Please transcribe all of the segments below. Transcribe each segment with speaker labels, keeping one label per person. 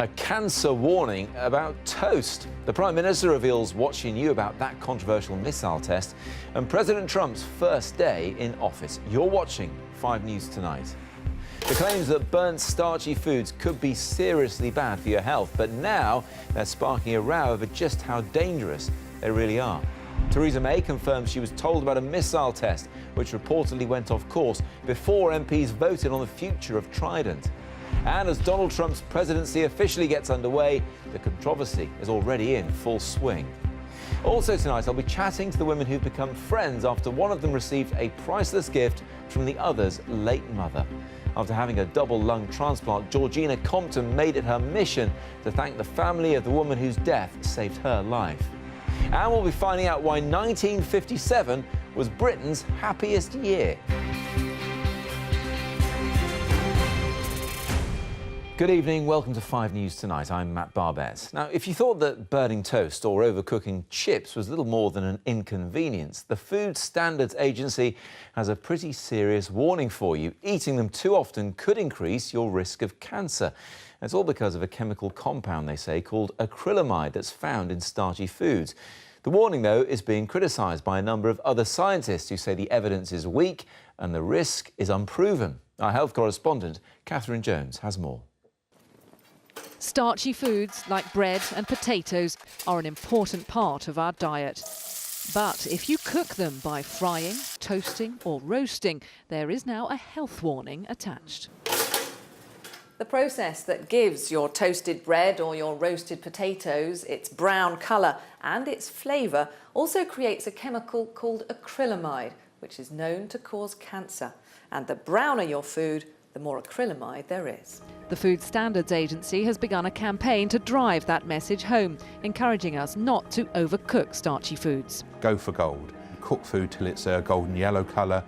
Speaker 1: A cancer warning about toast. The Prime Minister reveals what she knew about that controversial missile test, and President Trump's first day in office. You're watching 5 News Tonight. The claims that burnt, starchy foods could be seriously bad for your health, but now they're sparking a row over just how dangerous they really are. Theresa May confirms she was told about a missile test which reportedly went off course before MPs voted on the future of Trident. And as Donald Trump's presidency officially gets underway, the controversy is already in full swing. Also tonight, I'll be chatting to the women who've become friends after one of them received a priceless gift from the other's late mother. After having a double lung transplant, Georgina Compton made it her mission to thank the family of the woman whose death saved her life. And we'll be finding out why 1957 was Britain's happiest year. Good evening, welcome to 5 News Tonight. I'm Matt Barbet. Now, if you thought that burning toast or overcooking chips was little more than an inconvenience, the Food Standards Agency has a pretty serious warning for you. Eating them too often could increase your risk of cancer. It's all because of a chemical compound, they say, called acrylamide that's found in starchy foods. The warning, though, is being criticised by a number of other scientists who say the evidence is weak and the risk is unproven. Our health correspondent, Catherine Jones, has more.
Speaker 2: Starchy foods like bread and potatoes are an important part of our diet. But if you cook them by frying, toasting or roasting, there is now a health warning attached.
Speaker 3: The process that gives your toasted bread or your roasted potatoes its brown colour and its flavour also creates a chemical called acrylamide, which is known to cause cancer. And the browner your food, the more acrylamide there is.
Speaker 2: The Food Standards Agency has begun a campaign to drive that message home, encouraging us not to overcook starchy foods.
Speaker 4: Go for gold. Cook food till it's a golden yellow colour.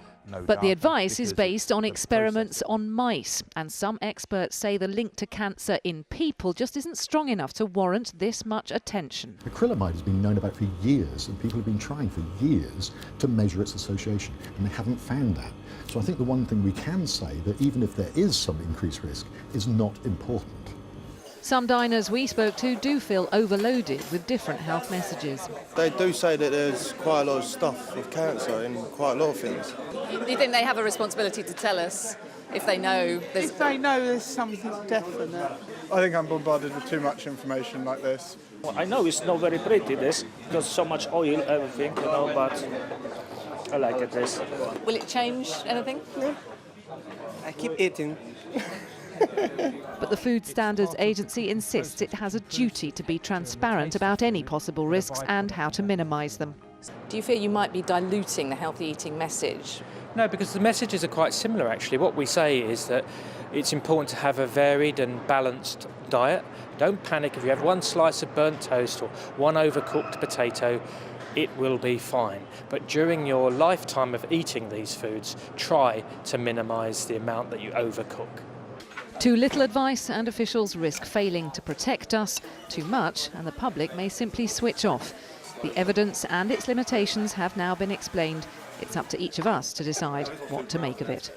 Speaker 2: But the advice is based on experiments on mice, and some experts say the link to cancer in people just isn't strong enough to warrant this much attention.
Speaker 5: Acrylamide has been known about for years, and people have been trying for years to measure its association, and they haven't found that. So I think the one thing we can say, that even if there is some increased risk, is not important.
Speaker 2: Some diners we spoke to do feel overloaded with different health messages.
Speaker 6: They do say that there's quite a lot of stuff with cancer in quite a lot of things.
Speaker 3: Do you think they have a responsibility to tell us if they know there's...
Speaker 7: If they know there's something definite.
Speaker 6: I think I'm bombarded with too much information like this.
Speaker 8: Well, I know it's not very pretty, this, because so much oil, everything, you know, but I like it, this.
Speaker 3: Will it change anything?
Speaker 6: Yeah. I keep eating.
Speaker 2: But the Food Standards Agency insists it has a duty to be transparent about any possible risks and how to minimise them.
Speaker 3: Do you fear you might be diluting the healthy eating message?
Speaker 9: No, because the messages are quite similar, actually. What we say is that it's important to have a varied and balanced diet. Don't panic if you have one slice of burnt toast or one overcooked potato. It will be fine. But during your lifetime of eating these foods, try to minimise the amount that you overcook.
Speaker 2: Too little advice and officials risk failing to protect us. Too much and the public may simply switch off. The evidence and its limitations have now been explained. It's up to each of us to decide what to make of it.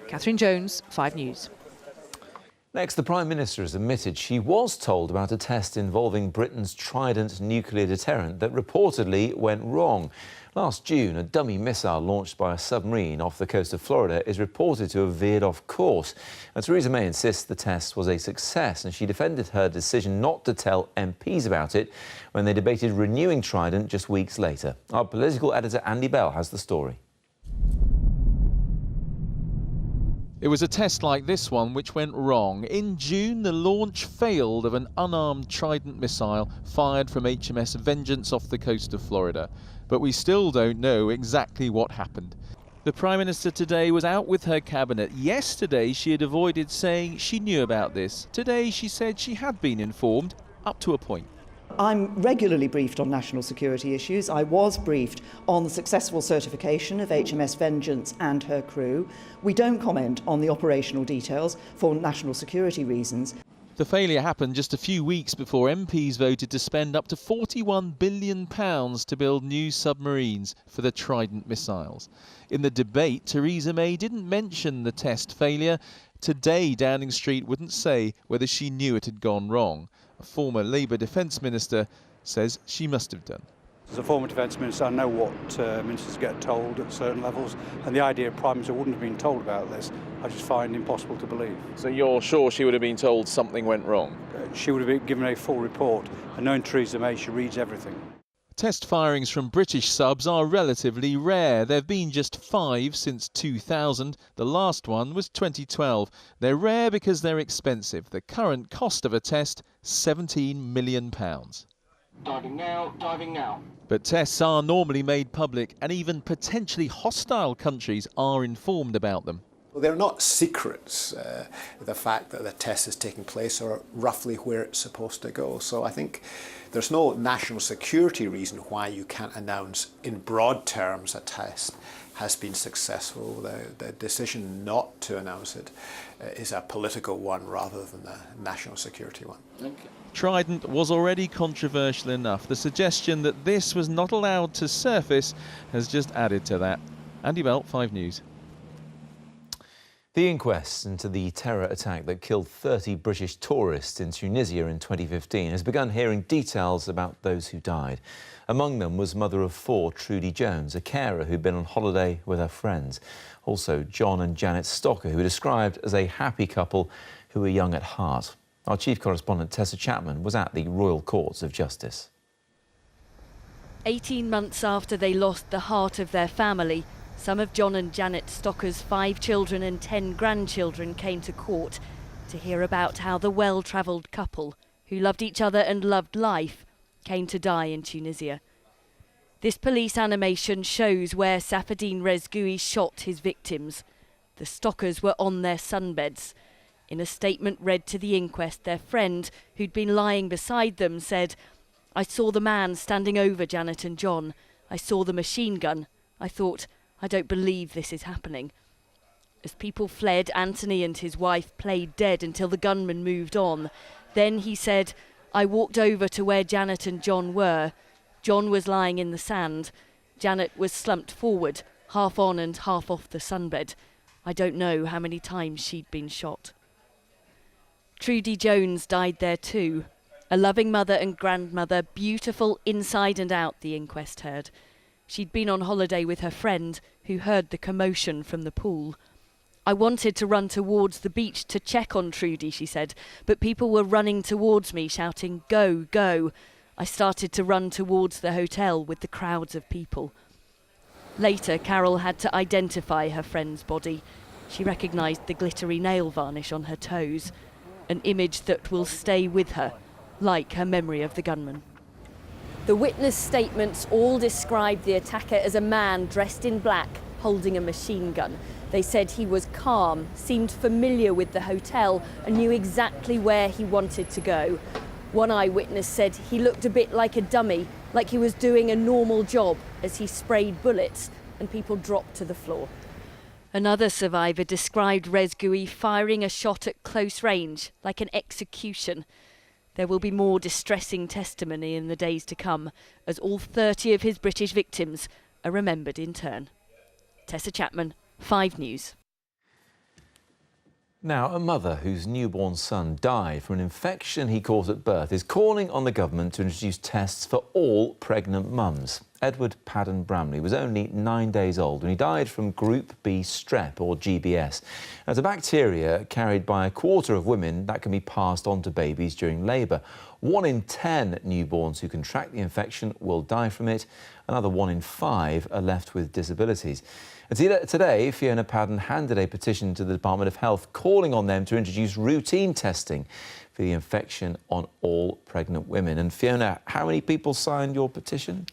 Speaker 2: Catherine Jones, 5 News.
Speaker 1: Next, the Prime Minister has admitted she was told about a test involving Britain's Trident nuclear deterrent that reportedly went wrong. Last June, a dummy missile launched by a submarine off the coast of Florida is reported to have veered off course. And Theresa May insists the test was a success, and she defended her decision not to tell MPs about it when they debated renewing Trident just weeks later. Our political editor Andy Bell has the story.
Speaker 10: It was a test like this one which went wrong. In June, the launch failed of an unarmed Trident missile fired from HMS Vengeance off the coast of Florida. But we still don't know exactly what happened. The Prime Minister today was out with her cabinet. Yesterday, she had avoided saying she knew about this. Today, she said she had been informed, up to a point.
Speaker 11: I'm regularly briefed on national security issues. I was briefed on the successful certification of HMS Vengeance and her crew. We don't comment on the operational details for national security reasons.
Speaker 10: The failure happened just a few weeks before MPs voted to spend up to £41 billion to build new submarines for the Trident missiles. In the debate, Theresa May didn't mention the test failure, today Downing Street wouldn't say whether she knew it had gone wrong. A former Labour Defence Minister says she must have done.
Speaker 12: As a former Defence Minister, I know what ministers get told at certain levels, and the idea of Prime Minister wouldn't have been told about this, I just find impossible to believe.
Speaker 10: So you're sure she would have been told something went wrong?
Speaker 12: She would have been given a full report, and knowing Theresa May, she reads everything.
Speaker 10: Test firings from British subs are relatively rare. There have been just 5 since 2000. The last one was 2012. They're rare because they're expensive. The current cost of a test, £17 million.
Speaker 13: Diving now, diving now.
Speaker 10: But tests are normally made public, and even potentially hostile countries are informed about them.
Speaker 14: Well, they're not secrets, the fact that the test is taking place or roughly where it's supposed to go. So I think there's no national security reason why you can't announce in broad terms a test has been successful. The decision not to announce it is a political one rather than a national security one.
Speaker 13: Okay.
Speaker 10: Trident was already controversial enough. The suggestion that this was not allowed to surface has just added to that. Andy Belt, 5 News.
Speaker 1: The inquest into the terror attack that killed 30 British tourists in Tunisia in 2015 has begun hearing details about those who died. Among them was mother of 4, Trudy Jones, a carer who'd been on holiday with her friends. Also, John and Janet Stocker, who were described as a happy couple who were young at heart. Our chief correspondent, Tessa Chapman, was at the Royal Courts of Justice.
Speaker 15: 18 months after they lost the heart of their family, some of John and Janet Stocker's 5 children and 10 grandchildren came to court to hear about how the well-travelled couple, who loved each other and loved life, came to die in Tunisia. This police animation shows where Safadine Rezgui shot his victims. The Stockers were on their sunbeds. In a statement read to the inquest, their friend, who'd been lying beside them, said, "I saw the man standing over Janet and John. I saw the machine gun. I thought, I don't believe this is happening." As people fled, Anthony and his wife played dead until the gunman moved on. Then he said, "I walked over to where Janet and John were. John was lying in the sand. Janet was slumped forward, half on and half off the sunbed. I don't know how many times she'd been shot." Trudy Jones died there too. A loving mother and grandmother, beautiful inside and out, the inquest heard. She'd been on holiday with her friend, who heard the commotion from the pool. "I wanted to run towards the beach to check on Trudy," she said, "but people were running towards me, shouting, 'Go, go.' I started to run towards the hotel with the crowds of people." Later, Carol had to identify her friend's body. She recognised the glittery nail varnish on her toes, an image that will stay with her, like her memory of the gunman. The witness statements all described the attacker as a man dressed in black, holding a machine gun. They said he was calm, seemed familiar with the hotel, and knew exactly where he wanted to go. One eyewitness said he looked a bit like a dummy, like he was doing a normal job as he sprayed bullets and people dropped to the floor. Another survivor described Rezgui firing a shot at close range, like an execution. There will be more distressing testimony in the days to come, as all 30 of his British victims are remembered in turn. Tessa Chapman, 5 News.
Speaker 1: Now, a mother whose newborn son died from an infection he caught at birth is calling on the government to introduce tests for all pregnant mums. Edward Padden Bramley was only 9 days old when he died from Group B strep, or GBS. Now, it's a bacteria carried by a quarter of women that can be passed on to babies during labour. 1 in 10 newborns who contract the infection will die from it. Another 1 in 5 are left with disabilities. And today, Fiona Padden handed a petition to the Department of Health calling on them to introduce routine testing for the infection on all pregnant women. And Fiona, how many people signed your petition?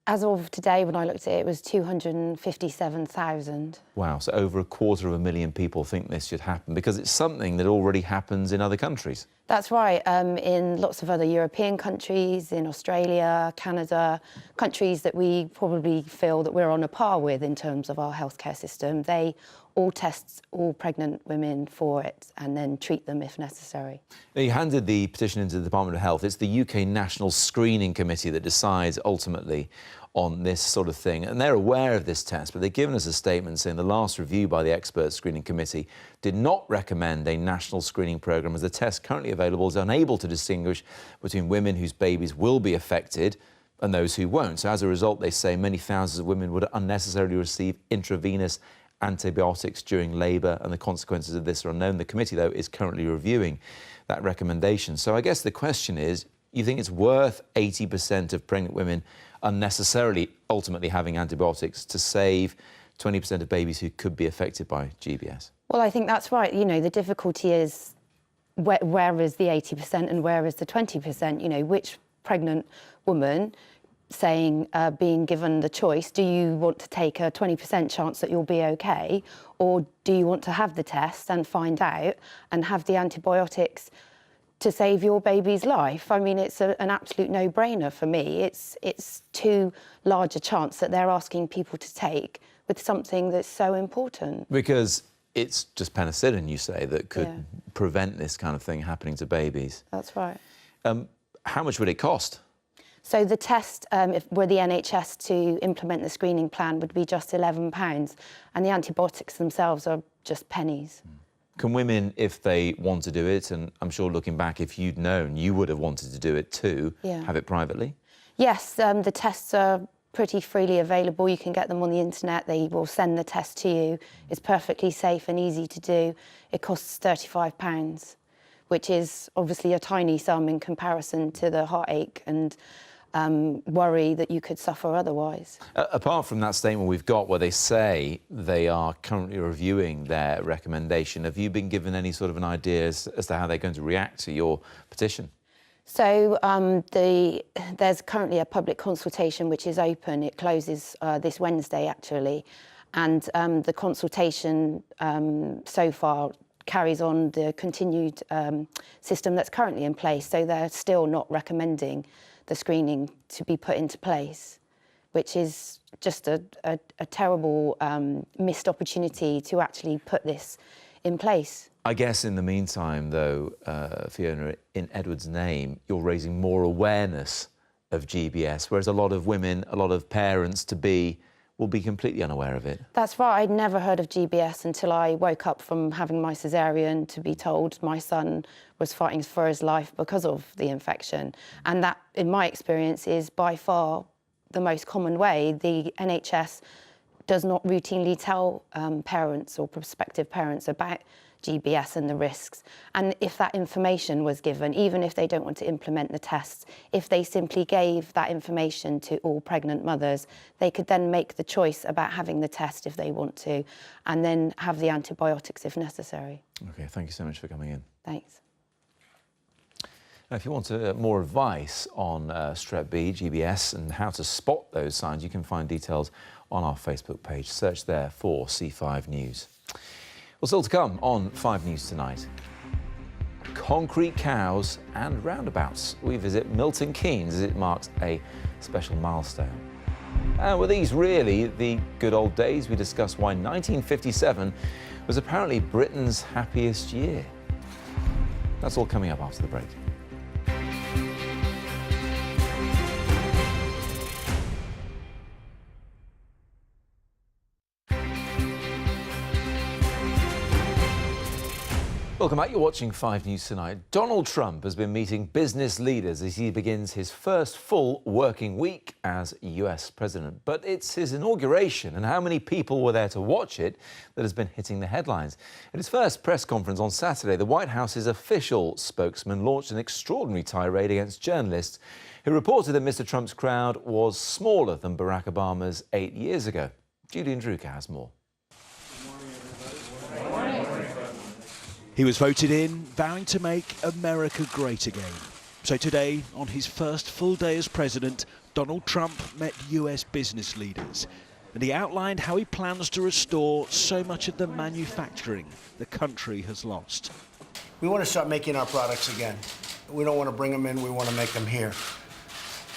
Speaker 16: As of today, when I looked at it, it was 257,000.
Speaker 1: Wow, so over 250,000 people think this should happen because it's something that already happens in other countries.
Speaker 16: That's right. In lots of other European countries, in Australia, Canada, countries that we probably feel that we're on a par with in terms of our healthcare system, they all test all pregnant women for it and then treat them if necessary.
Speaker 1: Now, you handed the petition into the Department of Health. It's the UK National Screening Committee that decides ultimately on this sort of thing, and they're aware of this test, but they've given us a statement saying the last review by the expert screening committee did not recommend a national screening programme, as the test currently available is unable to distinguish between women whose babies will be affected and those who won't. So as a result, they say many thousands of women would unnecessarily receive intravenous antibiotics during labour, and the consequences of this are unknown. The committee, though, is currently reviewing that recommendation. So I guess the question is, you think it's worth 80% of pregnant women unnecessarily ultimately having antibiotics to save 20% of babies who could be affected by GBS?
Speaker 16: Well, I think that's right. You know, the difficulty is where is the 80% and where is the 20%? You know, which pregnant woman saying, being given the choice, do you want to take a 20% chance that you'll be okay, or do you want to have the test and find out and have the antibiotics to save your baby's life? I mean, it's an absolute no-brainer for me. It's too large a chance that they're asking people to take with something that's so important.
Speaker 1: Because it's just penicillin, you say, that could prevent this kind of thing happening to babies.
Speaker 16: That's right.
Speaker 1: How much would it cost?
Speaker 16: So the test, were the NHS to implement the screening plan, would be just £11, and the antibiotics themselves are just pennies.
Speaker 1: Can women, if they want to do it, and I'm sure looking back, if you'd known, you would have wanted to do it too, have it privately?
Speaker 16: Yes, the tests are pretty freely available. You can get them on the internet. They will send the test to you. It's perfectly safe and easy to do. It costs £35, which is obviously a tiny sum in comparison to the heartache and worry that you could suffer otherwise.
Speaker 1: Apart from that statement we've got where they say they are currently reviewing their recommendation, have you been given any sort of an idea as to how they're going to react to your petition?
Speaker 16: So there's currently a public consultation which is open. It closes this Wednesday, actually, and the consultation so far carries on the continued system that's currently in place. So they're still not recommending the screening to be put into place, which is just a terrible missed opportunity to actually put this in place.
Speaker 1: I guess in the meantime, though, Fiona, in Edward's name, you're raising more awareness of GBS, whereas a lot of women, a lot of parents-to-be will be completely unaware of it.
Speaker 16: That's right. I'd never heard of GBS until I woke up from having my caesarean to be told my son was fighting for his life because of the infection. And that, in my experience, is by far the most common way. The NHS does not routinely tell parents or prospective parents about GBS and the risks. And if that information was given, even if they don't want to implement the tests, if they simply gave that information to all pregnant mothers, they could then make the choice about having the test if they want to, and then have the antibiotics if necessary.
Speaker 1: OK, thank you so much for coming in.
Speaker 16: Thanks.
Speaker 1: Now, if you want more advice on Strep B, GBS, and how to spot those signs, you can find details on our Facebook page. Search there for C5 News. Well, still to come on 5 News tonight. Concrete cows and roundabouts. We visit Milton Keynes as it marks a special milestone. And were these really the good old days? We discuss why 1957 was apparently Britain's happiest year. That's all coming up after the break. Welcome back. You're watching 5 News Tonight. Donald Trump has been meeting business leaders as he begins his first full working week as US president. But it's his inauguration and how many people were there to watch it that has been hitting the headlines. At his first press conference on Saturday, the White House's official spokesman launched an extraordinary tirade against journalists who reported that Mr. Trump's crowd was smaller than Barack Obama's 8 years ago. Julian Drucker has more.
Speaker 17: He was voted in, vowing to make America great again. So today, on his first full day as president, Donald Trump met US business leaders. And he outlined how he plans to restore so much of the manufacturing the country has lost.
Speaker 18: We want to start making our products again. We don't want to bring them in, we want to make them here.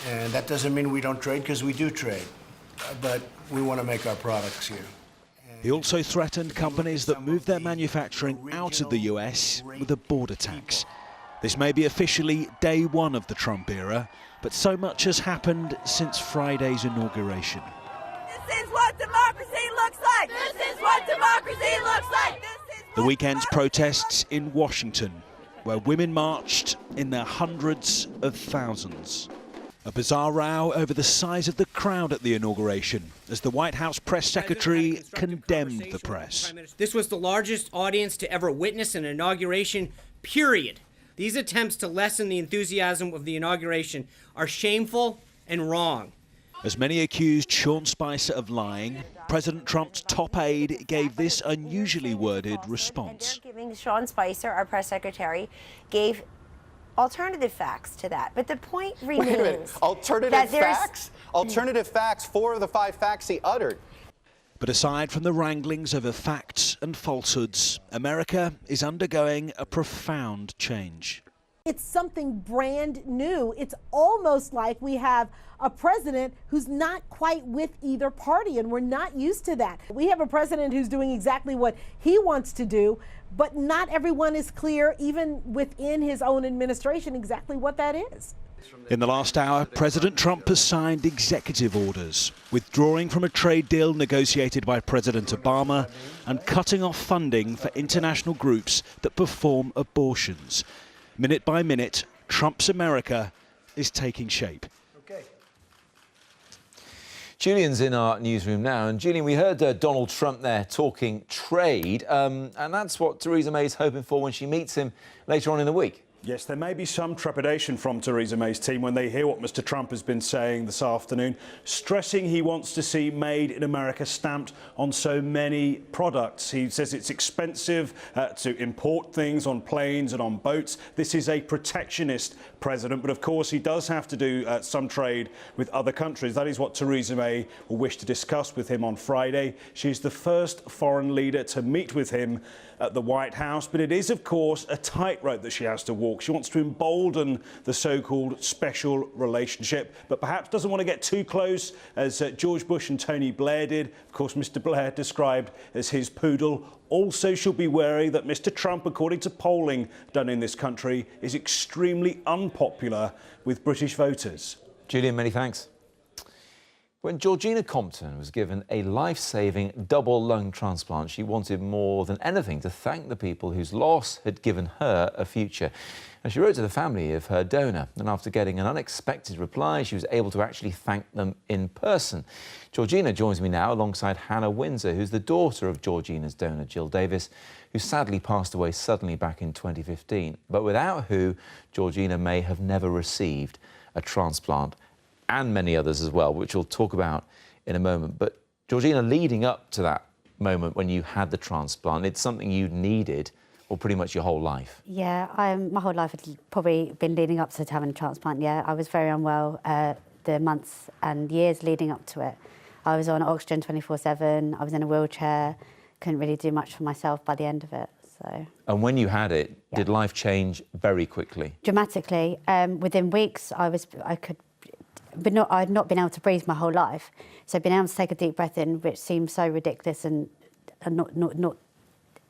Speaker 18: And that doesn't mean we don't trade, because we do trade. But we want to make our products here.
Speaker 17: He also threatened companies that move their manufacturing out of the US with a border tax. This may be officially day one of the Trump era, but so much has happened since Friday's inauguration.
Speaker 19: This is what democracy looks like! This is what democracy looks like!
Speaker 17: The weekend's protests in Washington, where women marched in their hundreds of thousands. A bizarre row over the size of the crowd at the inauguration, as the White House press secretary condemned the press.
Speaker 20: This was the largest audience to ever witness an inauguration, period. These attempts to lessen the enthusiasm of the inauguration are shameful and wrong.
Speaker 17: As many accused Sean Spicer of lying, President Trump's top aide gave this unusually worded response.
Speaker 21: Giving Sean Spicer, our press secretary, gave alternative facts to that. But the point remains.
Speaker 22: Wait a minute. Alternative facts? Alternative facts, 4 of the 5 facts he uttered.
Speaker 17: But aside from the wranglings over facts and falsehoods, America is undergoing a profound change.
Speaker 23: It's something brand new. It's almost like we have a president who's not quite with either party, and we're not used to that. We have a president who's doing exactly what he wants to do, but not everyone is clear, even within his own administration, exactly what that is.
Speaker 17: In the last hour, President Trump has signed executive orders, withdrawing from a trade deal negotiated by President Obama and cutting off funding for international groups that perform abortions. Minute by minute, Trump's America is taking shape.
Speaker 1: Julian's in our newsroom now. And Julian, we heard Donald Trump there talking trade, and that's what Theresa May's hoping for when she meets him later on in the week.
Speaker 24: Yes, there may be some trepidation from Theresa May's team when they hear what Mr. Trump has been saying this afternoon, stressing he wants to see Made in America stamped on so many products. He says it's expensive to import things on planes and on boats. This is a protectionist president, but of course he does have to do some trade with other countries. That is what Theresa May will wish to discuss with him on Friday. She's the first foreign leader to meet with him at the White House, but it is, of course, a tightrope that she has to walk. She wants to embolden the so-called special relationship, but perhaps doesn't want to get too close, as George Bush and Tony Blair did. Of course, Mr. Blair described as his poodle. Also, she'll be wary that Mr. Trump, according to polling done in this country, is extremely unpopular with British voters.
Speaker 1: Julian, many thanks. When Georgina Compton was given a life-saving double lung transplant, she wanted more than anything to thank the people whose loss had given her a future. And she wrote to the family of her donor, and after getting an unexpected reply, she was able to actually thank them in person. Georgina joins me now alongside Hannah Windsor, who's the daughter of Georgina's donor, Jill Davis, who sadly passed away suddenly back in 2015, but without who Georgina may have never received a transplant, and many others as well, which we'll talk about in a moment. But Georgina, leading up to that moment when you had the transplant, it's something you needed, or pretty much your whole life.
Speaker 25: Yeah, my whole life had probably been leading up to having a transplant, yeah. I was very unwell the months and years leading up to it. I was on oxygen 24/7, I was in a wheelchair, couldn't really do much for myself by the end of it, so.
Speaker 1: And when you had it, did life change very quickly?
Speaker 25: Dramatically. Within weeks, I'd not been able to breathe my whole life. So being able to take a deep breath in, which seemed so ridiculous and not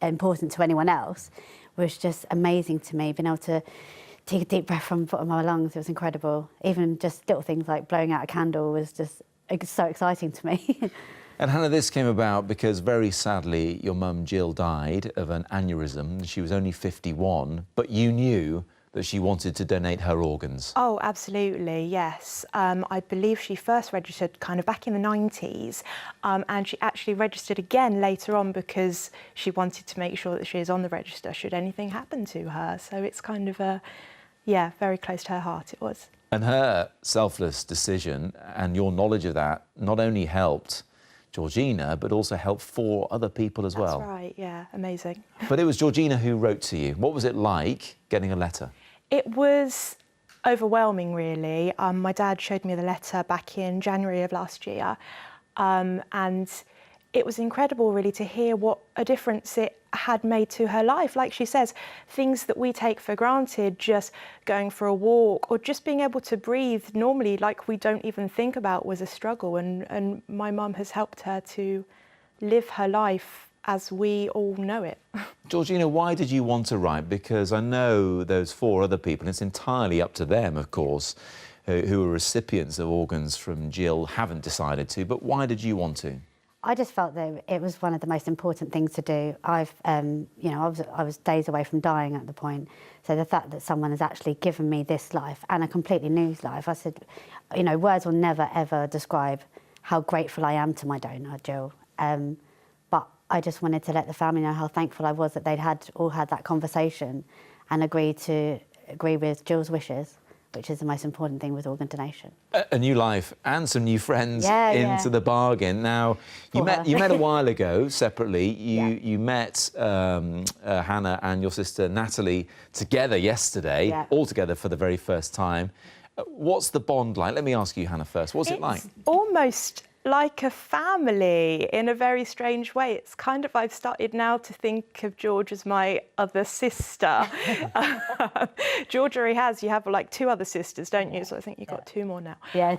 Speaker 25: important to anyone else, was just amazing to me. Being able to take a deep breath from the bottom of my lungs, it was incredible. Even just little things like blowing out a candle was just so exciting to me.
Speaker 1: And Hannah, this came about because very sadly your mum Jill died of an aneurysm. She was only 51, but you knew that she wanted to donate her organs.
Speaker 26: Oh, absolutely, yes. I believe she first registered kind of back in the 90s, and she actually registered again later on because she wanted to make sure that she is on the register should anything happen to her. So it's kind of very close to her heart, it was.
Speaker 1: And her selfless decision and your knowledge of that not only helped Georgina, but also helped 4 other people as well.
Speaker 26: That's right, yeah, amazing.
Speaker 1: But it was Georgina who wrote to you. What was it like getting a letter?
Speaker 26: It was overwhelming, really. My dad showed me the letter back in January of last year, and it was incredible, really, to hear what a difference it had made to her life. Like she says, things that we take for granted, just going for a walk or just being able to breathe normally, like we don't even think about, was a struggle. And my mum has helped her to live her life as we all know it.
Speaker 1: Georgina, why did you want to write? Because I know those 4 other people, and it's entirely up to them, of course, who are recipients of organs from Jill, haven't decided to, but why did you want to?
Speaker 25: I just felt that it was one of the most important things to do. I was days away from dying at the point, so the fact that someone has actually given me this life and a completely new life, I said, you know, words will never ever describe how grateful I am to my donor, Jill. But I just wanted to let the family know how thankful I was that they'd all had that conversation and agree with Jill's wishes, which is the most important thing with organ donation.
Speaker 1: A new life and some new friends into the bargain. Now, you met a while ago separately. You met Hannah and your sister Natalie together yesterday, all together for the very first time. What's the bond like? Let me ask you, Hannah, first. What's it like?
Speaker 26: Almost like a family in a very strange way. It's kind of, I've started now to think of George as my other sister. George already has, you have like 2 other sisters, don't you? So I think you've got 2 more now.
Speaker 25: Yeah.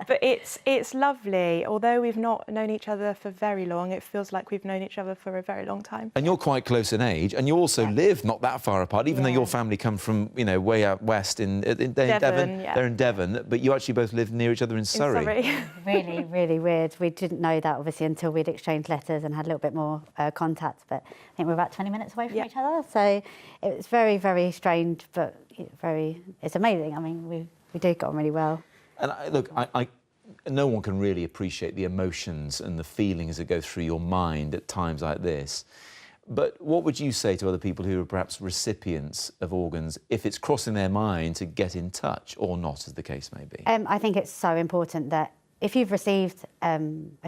Speaker 26: But it's lovely. Although we've not known each other for very long, it feels like we've known each other for a very long time.
Speaker 1: And you're quite close in age, and you also live not that far apart, even though your family come from, you know, way out west in Devon.
Speaker 26: Yeah.
Speaker 1: They're in Devon, but you actually both live near each other in Surrey.
Speaker 25: Really, really weird. We didn't know that, obviously, until we'd exchanged letters and had a little bit more contact. But I think we're about 20 minutes away from each other. So it was very, very strange, but it's amazing. I mean, we do get on really well.
Speaker 1: And look, no one can really appreciate the emotions and the feelings that go through your mind at times like this. But what would you say to other people who are perhaps recipients of organs if it's crossing their mind to get in touch or not, as the case may be?
Speaker 25: I think it's so important that if you've received a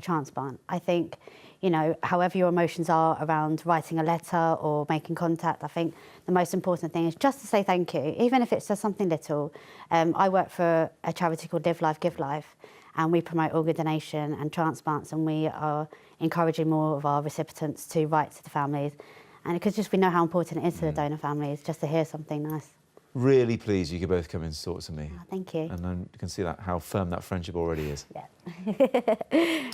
Speaker 25: transplant, I think, you know, however your emotions are around writing a letter or making contact, I think the most important thing is just to say thank you, even if it's just something little. I work for a charity called Live Life, Give Life, and we promote organ donation and transplants, and we are encouraging more of our recipients to write to the families. And because we know how important it is to the donor families, just to hear something nice.
Speaker 1: Really pleased you could both come in and talk to me.
Speaker 25: Oh, thank you.
Speaker 1: And then you can see how firm that friendship already is.
Speaker 25: Yeah.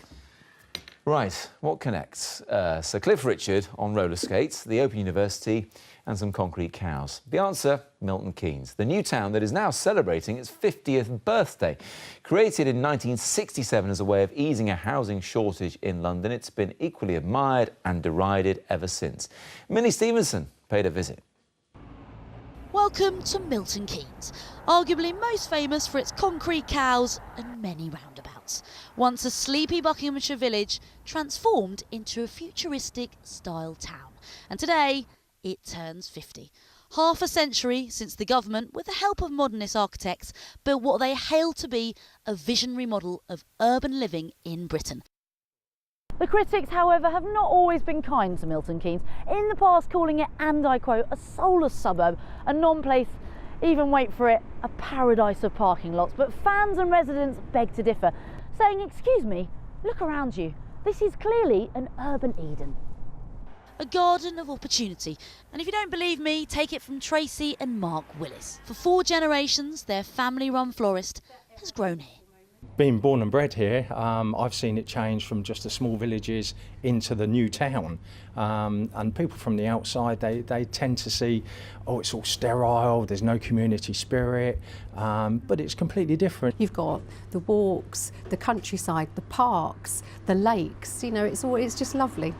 Speaker 1: Right, what connects? Sir Cliff Richard on roller skates, the Open University and some concrete cows. The answer, Milton Keynes, the new town that is now celebrating its 50th birthday. Created in 1967 as a way of easing a housing shortage in London, it's been equally admired and derided ever since. Minnie Stevenson paid a visit.
Speaker 3: Welcome to Milton Keynes, arguably most famous for its concrete cows and many roundabouts. Once a sleepy Buckinghamshire village transformed into a futuristic style town. And today, it turns 50. Half a century since the government, with the help of modernist architects, built what they hailed to be a visionary model of urban living in Britain.
Speaker 4: The critics, however, have not always been kind to Milton Keynes, in the past calling it, and I quote, a soulless suburb, a non-place, even wait for it, a paradise of parking lots. But fans and residents beg to differ, saying, excuse me, look around you. This is clearly an urban Eden.
Speaker 3: A garden of opportunity. And if you don't believe me, take it from Tracy and Mark Willis. For 4 generations, their family-run florist has grown here.
Speaker 5: Being born and bred here, I've seen it change from just the small villages into the new town. And people from the outside, they tend to see, oh, it's all sterile, there's no community spirit, but it's completely different.
Speaker 6: You've got the walks, the countryside, the parks, the lakes, you know, it's just lovely.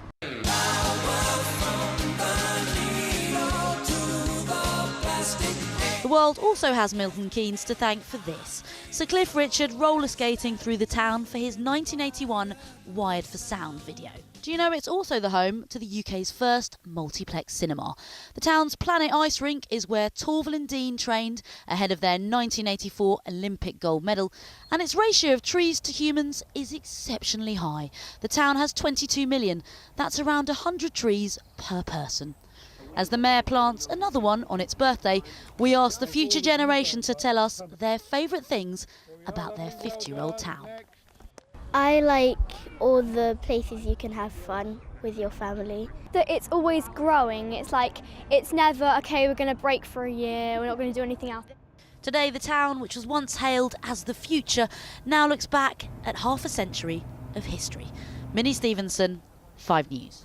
Speaker 3: The world also has Milton Keynes to thank for this. Sir Cliff Richard roller skating through the town for his 1981 Wired for Sound video. Do you know it's also the home to the UK's first multiplex cinema? The town's Planet Ice Rink is where Torvill and Dean trained ahead of their 1984 Olympic gold medal, and its ratio of trees to humans is exceptionally high. The town has 22 million. That's around 100 trees per person. As the mayor plants another one on its birthday, we asked the future generation to tell us their favourite things about their 50-year-old town.
Speaker 7: I like all the places you can have fun with your family.
Speaker 8: That it's always growing. It's like, it's never, okay, we're going to break for a year, we're not going to do anything else.
Speaker 3: Today, the town, which was once hailed as the future, now looks back at half a century of history. Minnie Stevenson, 5 News.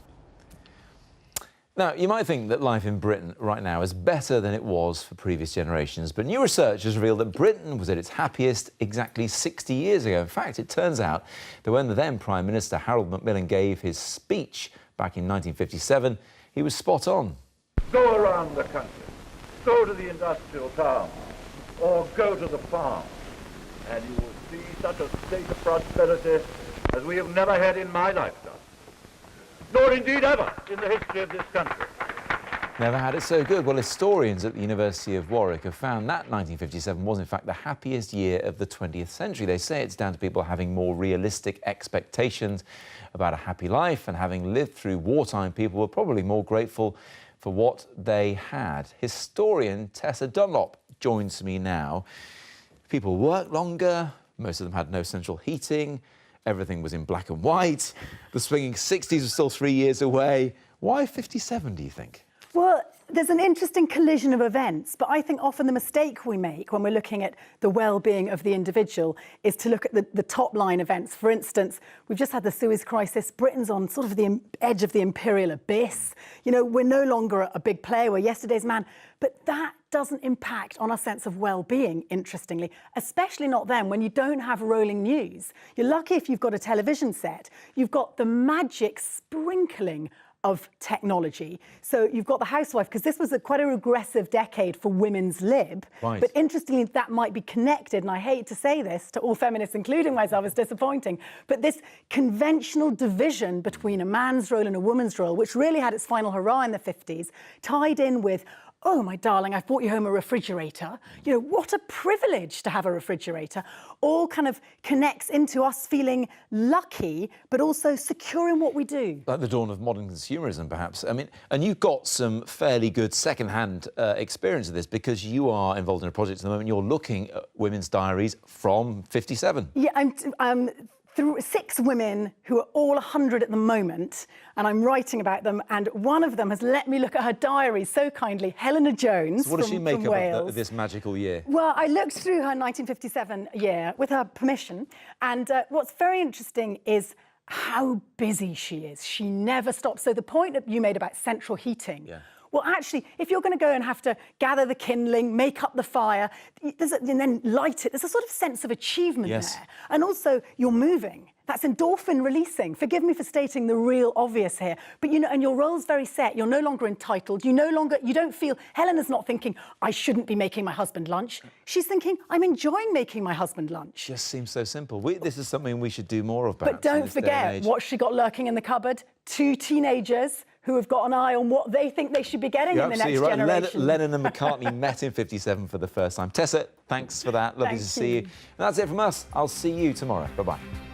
Speaker 1: Now, you might think that life in Britain right now is better than it was for previous generations, but new research has revealed that Britain was at its happiest exactly 60 years ago. In fact, it turns out that when the then Prime Minister Harold Macmillan gave his speech back in 1957, he was spot on.
Speaker 2: Go around the country, go to the industrial towns, or go to the farm, and you will see such a state of prosperity as we have never had in my lifetime, nor indeed ever in the history of this country.
Speaker 1: Never had it so good. Well, historians at the University of Warwick have found that 1957 was in fact the happiest year of the 20th century. They say it's down to people having more realistic expectations about a happy life, and having lived through wartime, people were probably more grateful for what they had. Historian Tessa Dunlop joins me now. People worked longer, most of them had no central heating, everything was in black and white, the swinging 60s was still 3 years away. Why 57, do you think?
Speaker 9: Well, there's an interesting collision of events, but I think often the mistake we make when we're looking at the well-being of the individual is to look at the top-line events. For instance, we've just had the Suez Crisis. Britain's on sort of the edge of the imperial abyss. You know, we're no longer a big player, we're yesterday's man, but that doesn't impact on our sense of well-being, interestingly, especially not then when you don't have rolling news. You're lucky if you've got a television set. You've got the magic sprinkling of technology. So you've got the housewife, because this was quite a regressive decade for women's lib.
Speaker 1: Right.
Speaker 9: But interestingly, that might be connected, and I hate to say this to all feminists, including myself, it's disappointing, but this conventional division between a man's role and a woman's role, which really had its final hurrah in the 50s, tied in with, oh, my darling, I've brought you home a refrigerator. You know, what a privilege to have a refrigerator. All kind of connects into us feeling lucky, but also secure in what we do.
Speaker 1: Like the dawn of modern consumerism, perhaps. I mean, and you've got some fairly good second-hand experience of this, because you are involved in a project at the moment. You're looking at women's diaries from 57.
Speaker 9: Yeah, I'm through 6 women who are all 100 at the moment, and I'm writing about them, and one of them has let me look at her diary so kindly, Helena Jones.
Speaker 1: So what does she make
Speaker 9: of
Speaker 1: this magical year?
Speaker 9: Well, I looked through her 1957 year with her permission, and what's very interesting is how busy she is. She never stops. So the point that you made about central heating, well, actually, if you're going to go and have to gather the kindling, make up the fire, and then light it, there's a sort of sense of achievement there. And also, you're moving. That's endorphin releasing. Forgive me for stating the real obvious here, but you know, and your role's very set. You're no longer entitled. You don't feel, Helena's not thinking, I shouldn't be making my husband lunch. She's thinking, I'm enjoying making my husband lunch.
Speaker 1: Just seems so simple. This is something we should do more of, perhaps.
Speaker 9: But don't forget what she got lurking in the cupboard. 2 teenagers who have got an eye on what they think they should be getting in the next generation.
Speaker 1: Lennon and McCartney met in 57 for the first time. Tessa, thanks for that. Lovely to see you. And that's it from us. I'll see you tomorrow. Bye-bye.